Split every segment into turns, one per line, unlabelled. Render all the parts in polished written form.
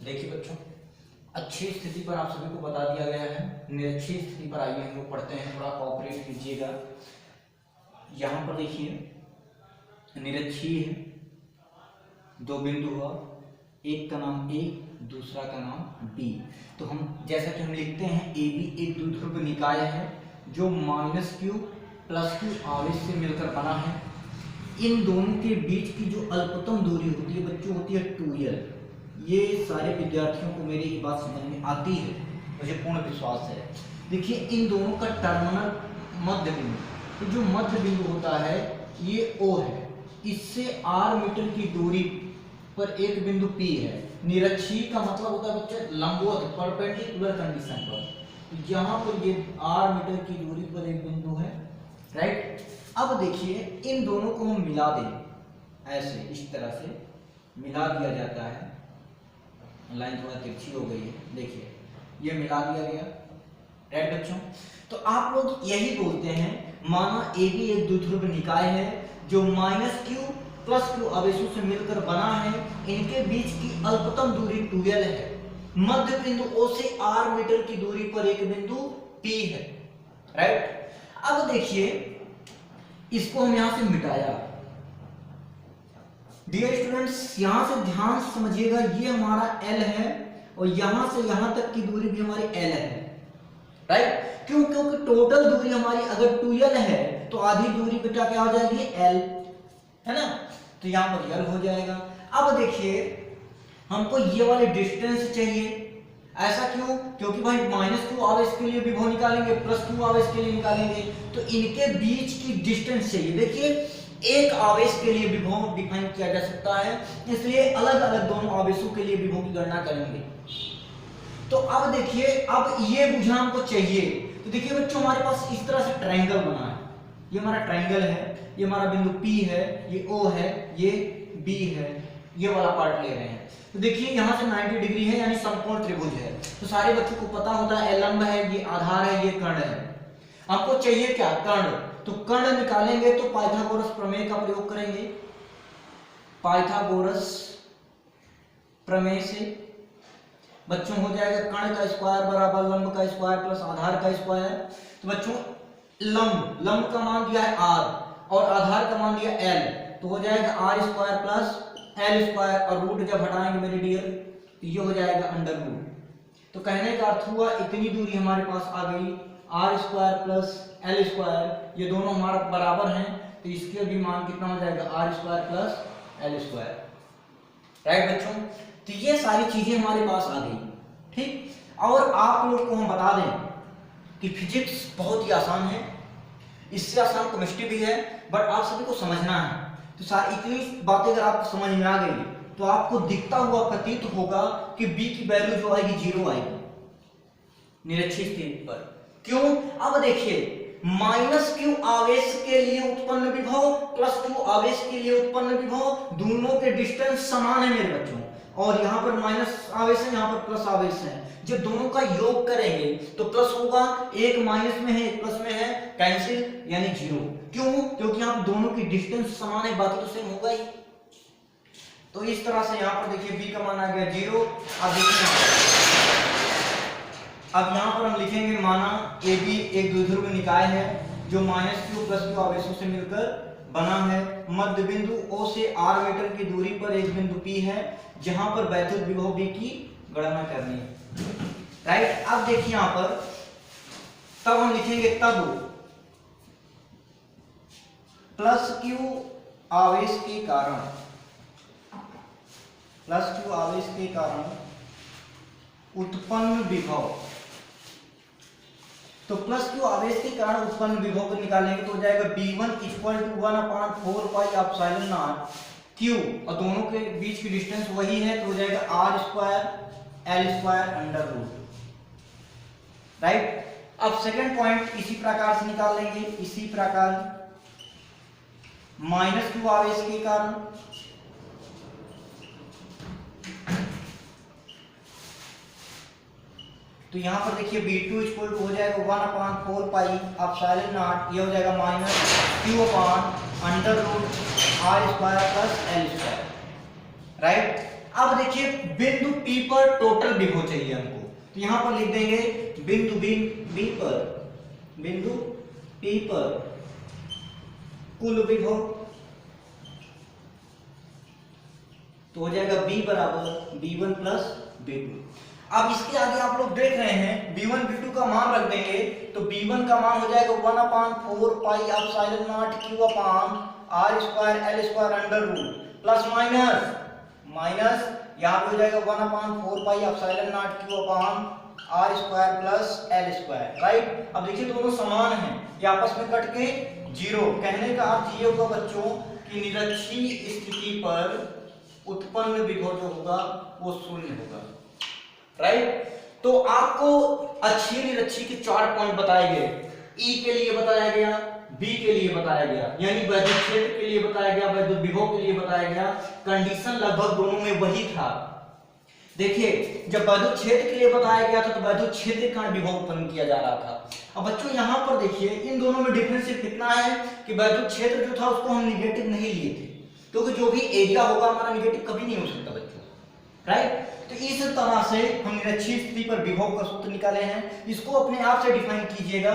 देखिए बच्चों, अच्छी स्थिति पर आप सभी को बता दिया गया है। निरक्षीय स्थिति पर आइए हम लोग पढ़ते हैं, थोड़ा कोऑपरेट कीजिएगा। यहाँ पर देखिए निरक्षीय है, दो बिंदु हुआ, एक का नाम ए, दूसरा का नाम बी। तो हम जैसा कि हम लिखते हैं ए बी एक द्विध्रुव निकाय है जो -q + q आवेश से मिलकर बना है। इन दोनों के बीच की जो अल्पतम दूरी होती है बच्चों होती है 2l। ये सारे विद्यार्थियों को मेरी ये बात समझ में आती है, मुझे पूर्ण विश्वास है। देखिए इन दोनों का टर्मिनल मध्य बिंदु, तो जो मध्य बिंदु होता है ये O है, इससे r मीटर की दूरी पर एक बिंदु P है। निरक्षीय का मतलब होता है बच्चे लंबवत, परपेंडिकुलर कंडीशन पर। तो यहाँ पर ये r मीटर की दूरी पर एक बिंदु है, राइट। अब देखिए इन दोनों को हम मिला दें, ऐसे इस तरह से मिला दिया जाता है। लाइन थोड़ा तिरछी हो गई है, देखिए ये मिला दिया गया, राइट बच्चों। तो आप लोग यही बोलते हैं, माना ए बी एक द्विध्रुव निकाय है जो -q + q आवेशों से मिलकर बना है। इनके बीच की अल्पतम दूरी 2l है। मध्य बिंदु O से r मीटर की दूरी पर एक बिंदु P है, राइट। अब देखिए इसको हम यहां से मिटाया। डियर स्टूडेंट्स, यहां से ध्यान से समझिएगा, ये हमारा L है और यहां से यहां तक की दूरी भी हमारी L है, राइट। क्यों? क्योंकि टोटल दूरी हमारी अगर 2l है तो आधी दूरी बेटा क्या हो जाएगी L, है ना। तो यहां पर L हो जाएगा। अब देखिए हमको ये वाले डिस्टेंस चाहिए। ऐसा क्यों? क्योंकि भाई -q आवेश के लिए विभव निकालेंगे, +q आवेश के लिए निकालेंगे, तो इनके बीच की डिस्टेंस चाहिए। देखिए एक आवेश के लिए विभव डिफाइन किया जा सकता है, इसलिए अलग अलग दोनों आवेशों के लिए विभव की गणना करेंगे। तो अब देखिए, अब ये बुझना हमको चाहिए। तो देखिए बच्चों, हमारे पास इस तरह से ट्रायंगल बना है। ये हमारा ट्रायंगल है, ये हमारा बिंदु P है, ये O है, ये B है, ये वाला पार्ट ले रहे हैं। तो देखिए यहाँ से 90 डिग्री है, यानी समकोण त्रिभुज है। तो सारे बच्चों को पता होता है लंब है, ये आधार है, ये कर्ण है। आपको चाहिए क्या? कर्ण। तो कर्ण निकालेंगे तो पाइथागोरस प्रमेय का प्रयोग करेंगे। पाइथागोरस प्रमेय से बच्चों हो जाएगा कर्ण का स्क्वायर बराबर लंब का स्क्वायर प्लस आधार का स्क्वायर। तो बच्चों लंब का मान दिया है r और आधार का मान दिया l, तो हो जाएगा r² प्लस l स्क्वायर, और रूट जब हटाएंगे मेरे डियर तो ये हो जाएगा √। तो कहने का अर्थ हुआ इतनी दूरी हमारे पास आ गई, r² प्लस l स्क्वायर, ये दोनों हमारा बराबर हैं, तो इसके भी मान कितना हो जाएगा r² plus l square, right बच्चों। तो ये सारी चीजें हमारे पास आ गई, ठीक। और आप लोग को हम बता दें कि फिजिक्स बहुत ही आसान है, इससे आसान केमिस्ट्री भी है, बट आप सभी को समझना है। तो सारी इतनी बातें अगर आपको समझ में आ गई तो आपको दिखता हुआ प्रतीत होगा कि b की वैल्यू जो आएगी 0 आएगी निरक्षीय स्थिति पर। क्यों? अब देखिए -q आवेश के लिए उत्पन्न विभव प्लस q आवेश के लिए उत्पन्न विभव, दोनों के डिस्टेंस समान है मेरे बच्चों, और यहाँ पर माइनस आवेश है, यहाँ पर प्लस आवेश है। जब दोनों का योग करेंगे तो प्लस होगा, एक माइनस में है एक प्लस में है, कैंसिल यानी 0। क्यों? क्योंकि यहाँ पर दोनों की डिस्टेंस समान है, बाकी तो सेम होगा ही। तो इस तरह से यहाँ पर देखिए b का मान आ गया 0। अब देखिए, अब यहाँ पर हम लिखेंगे, माना ए बी एक द्विध्रुव निकाय है जो -q + q आवेशों से मिलकर बना है। मध्य बिंदु O से r मीटर की दूरी पर एक बिंदु P है जहां पर वैद्युत विभव V की गणना करनी है, राइट। अब देखिए यहां पर तब हम लिखेंगे, तब +q आवेश के कारण, +q आवेश के कारण उत्पन्न विभव। तो +q आवेश के कारण उत्पन्न विभव को निकालेंगे तो हो जाएगा v1 = 1/4 pi epsilon not q, और दोनों के बीच की डिस्टेंस वही है, तो हो जाएगा r² l स्क्वायर √, राइट। अब सेकंड पॉइंट इसी प्रकार से निकाल लेंगे, इसी प्रकार -q आवेश के कारण तो यहां पर देखिए v2 = हो जाएगा 1/4 पाई एप्सिलॉन नॉट, ये हो जाएगा -q/√r² + l स्क्वायर, राइट। अब देखिए बिंदु P पर टोटल विभव चाहिए हमको, तो यहां पर लिख देंगे बिंदु P पर कुल विभव, तो हो जाएगा B बराबर B1 प्लस B2। अब इसके आगे आप लोग देख रहे हैं B1 B2 का मान रख देंगे, तो B1 का मान हो जाएगा 1/4 pi epsilon not Q upon R square L square under root plus minus यहाँ पे हो जाएगा 1/4 pi epsilon not Q upon R square plus L square, right. अब देखिए दोनों समान हैं, ये आपस में कट के जीरो। कहने का अर्थ ये होगा बच्चों कि निरक्षीय स्थिति पर उत्पन्न विभव जो होगा वो शून्य होगा, राइट। तो आपको अक्षीय निरक्षीय के 4 पॉइंट बताए गए, E के लिए बताया गया, B के लिए बताया गया, यानी वैद्युत क्षेत्र के लिए बताया गया, वैद्युत विभव के लिए बताया गया। कंडीशन लगभग दोनों में वही था। देखिए जब वैद्युत क्षेत्र के लिए बताया गया था तो वैद्युत क्षेत्र के कारण विभव उत्पन्न किया जा रहा था। अब बच्चों यहाँ पर देखिए इन दोनों में डिफरेंस कितना है कि वैद्युत क्षेत्र जो था उसको हम निगेटिव नहीं लिए थे, क्योंकि जो भी एरिया होगा हमारा निगेटिव कभी नहीं हो सकता बच्चों, राइट। तो इस तरह से हम निरक्षीय स्थिति पर विभव का सूत्र निकाले हैं। इसको अपने आप से डिफाइन कीजिएगा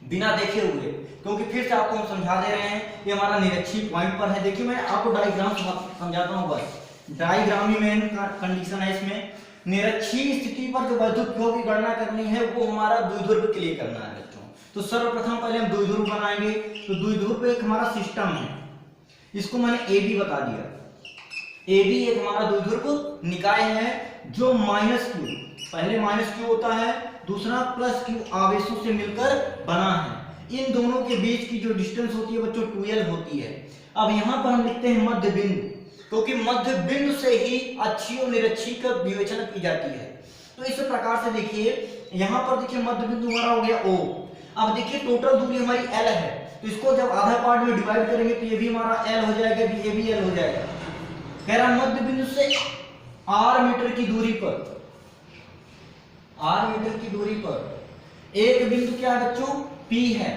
बिना देखे हुए, क्योंकि फिर से आपको हम समझा दे रहे हैं ये हमारा निरक्षीय पॉइंट पर है। देखिए मैं आपको डायग्राम समझाता हूँ, बस डायग्राम ही मेन कंडीशन है इसमें। निरक्षीय स्थिति पर जो वैद्युत विभव की गणना करनी है वो हमारा द्विध्रुव के लिए करना है बच्चों। तो सर्वप्रथम पहले हम द्विध्रुव बनाएंगे। तो द्विध्रुव पे एक हमारा सिस्टम है, इसको मैंने AB बता दिया। AB एक हमारा द्विध्रुव निकाय है जो -Q, पहले -Q होता है, दूसरा +Q आवेशों से मिलकर बना है। इन दोनों के बीच की जो डिस्टेंस होती है बच्चों 2L होती है। अब यहाँ पर हम लिखते हैं मध्य बिंदु, क्योंकि मध्य बिंदु से ही अक्षीय और निरक्षीय का विवेचना की जाती है। तो इस प्रकार से देखिए यहाँ पर देखिए मध्य बिंदु हमारा हो गया O। अब देखिए टोटल दूरी हमारी L है, तो इसको जब आधा पार्ट में डिवाइड करेंगे तो ये भी हमारा L हो जाएगा, ये भी L हो जाएगा। कह रहा मध्य बिंदु से R मीटर की दूरी पर एक बिंदु क्या है बच्चों P है,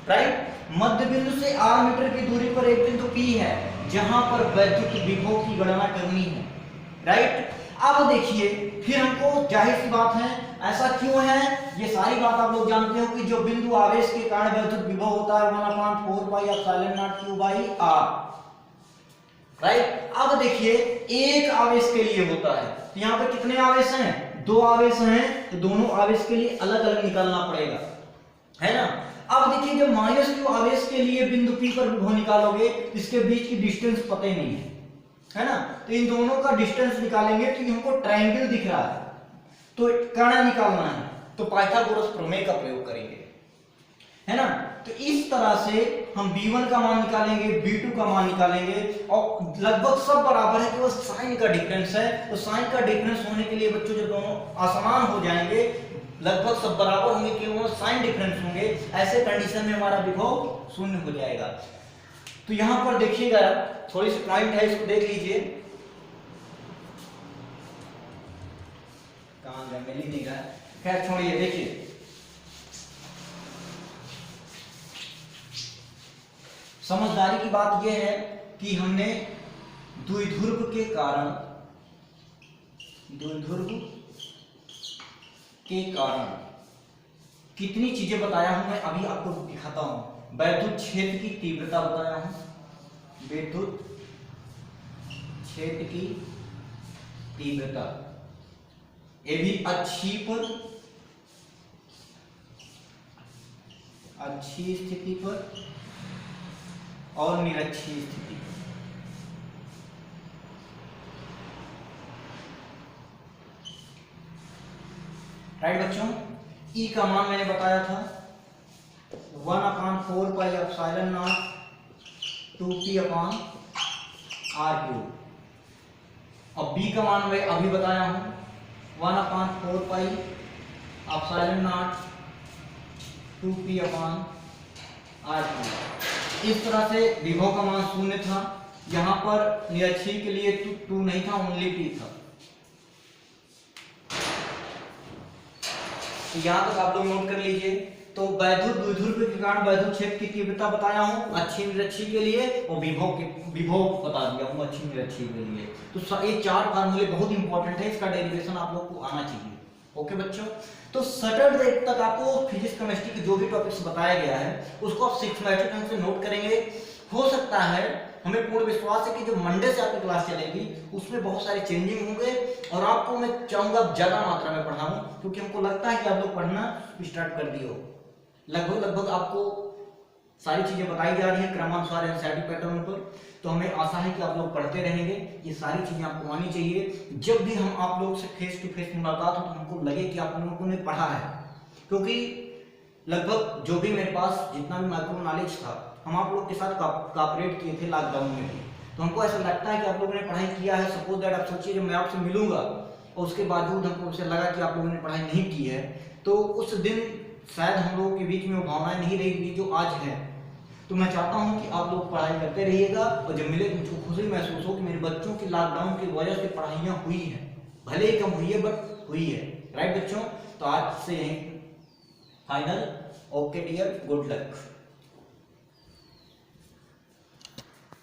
राइट। मध्य बिंदु से R मीटर की दूरी पर एक बिंदु P है जहां पर वैद्युत विभव की गणना करनी है, राइट। अब देखिए फिर हमको जाहिर सी बात है, ऐसा क्यों है ये सारी बात आप लोग जानते हो कि जो बिंदु आवेश के कारण वैद्युत विभव होता है 1/4 pi epsilon not Q by R, right. अब देखिए एक आवेश के लिए होता है, तो यहाँ पे कितने आवेश हैं, 2 आवेश हैं, तो दोनों आवेश के लिए अलग अलग निकालना पड़ेगा, है ना। अब देखिए जब -Q आवेश के लिए बिंदु P पर विभव निकालोगे, इसके बीच की डिस्टेंस पता ही नहीं है ना। तो इन दोनों का डिस्टेंस निकालेंगे तो हमको ट्रायंगल दिख रहा है, तो कर्ण निकालना है, तो पाइथागोरस प्रमेय का प्रयोग करेंगे, है ना। तो इस तरह से हम B1 का मान निकालेंगे, B2 का मान निकालेंगे, और लगभग सब बराबर है, केवल साइन का डिफरेंस है। तो साइन का डिफरेंस होने के लिए बच्चों जब दोनों असमान हो जाएंगे, लगभग सब बराबर होंगे, केवल साइन डिफरेंस होंगे, ऐसे कंडीशन में हमारा विभव शून्य हो जाएगा। तो यहां पर देखिएगा थोड़ी सी पॉइंट है, इसको देख लीजिए, कहां गया मैं लिख नहीं रहा, खैर छोड़िए। देखिए समझदारी की बात यह है कि हमने द्विध्रुव के कारण कितनी चीजें बताया हूं, मैं अभी आपको दिखाता हूं। वैद्युत क्षेत्र की तीव्रता बताया हूं, विद्युत क्षेत्र की तीव्रता, ये भी अक्षीय स्थिति पर और निरक्षीय स्थिति, राइट बच्चों। E का मान मैंने बताया था 1/4 pi epsilon not 2P upon R3। अब B का मान मैं अभी बताया हूं 1/4 pi epsilon not 2P upon R3। इस तरह से विभव का मान शून्य था, यहां पर निरक्षीय के लिए 2 नहीं था, ओनली P था। तो यहां तक आप लोग नोट कर लीजिए। तो तो वैद्युत द्विध्रुव के कारण वैद्युत क्षेत्र की तीव्रता बताया हूँ अच्छी निरक्षी के लिए, और विभव बता दिया हूँ अच्छी निरक्षी के लिए। तो ये 4 फार्मूले बहुत इंपॉर्टेंट है, इसका डेरिवेशन आप लोग को आना चाहिए। ओके बच्चों, तो सैटरडे तक आपको फिजिक्स केमिस्ट्री के जो भी टॉपिक्स बताया गया है उसको आप सिस्टमैटिक ढंग से नोट करेंगे। हो सकता है, हमें पूर्ण विश्वास है कि जो मंडे से आपकी क्लास चलेगी उसमें बहुत सारे चेंजिंग होंगे, और आपको मैं चाहूंगा ज्यादा मात्रा में पढ़ाऊं, क्योंकि हमको लगता है कि आप लोग पढ़ना स्टार्ट कर दिए हो। लगभग आपको सारी चीजें बताई जा रही है क्रमानुसार एनसीईआरटी पैटर्न पर, तो हमें आशा है कि आप लोग पढ़ते रहेंगे। ये सारी चीजें आपको आनी चाहिए। जब भी हम आप लोग से फेस टू फेस मुलाकात हो तो हमको लगे कि आप लोगों ने पढ़ा है, क्योंकि लगभग जो भी मेरे पास जितना भी माइक्रो नॉलेज था हम आप लोग के साथ कॉपरेट किए थे लॉकडाउन में भी, तो हमको ऐसा लगता है कि आप लोगों ने पढ़ाई किया है। सपोज दैट आप सोचिए जब मैं आपसे मिलूंगा और उसके बावजूद हमको उसे लगा कि आप लोगों ने पढ़ाई नहीं की है, तो उस दिन शायद हम लोगों के बीच में वो भावनाएं नहीं रहेगी जो आज है। तो मैं चाहता हूं कि आप लोग पढ़ाई करते रहिएगा, और जब मिले मुझको खुशी महसूस हो कि मेरे बच्चों की लॉकडाउन की वजह से पढ़ाइयाँ हुई हैं, भले ही कम हुई है बट हुई है। राइट बच्चों, तो आज से यहीं final. Okay dear, good luck.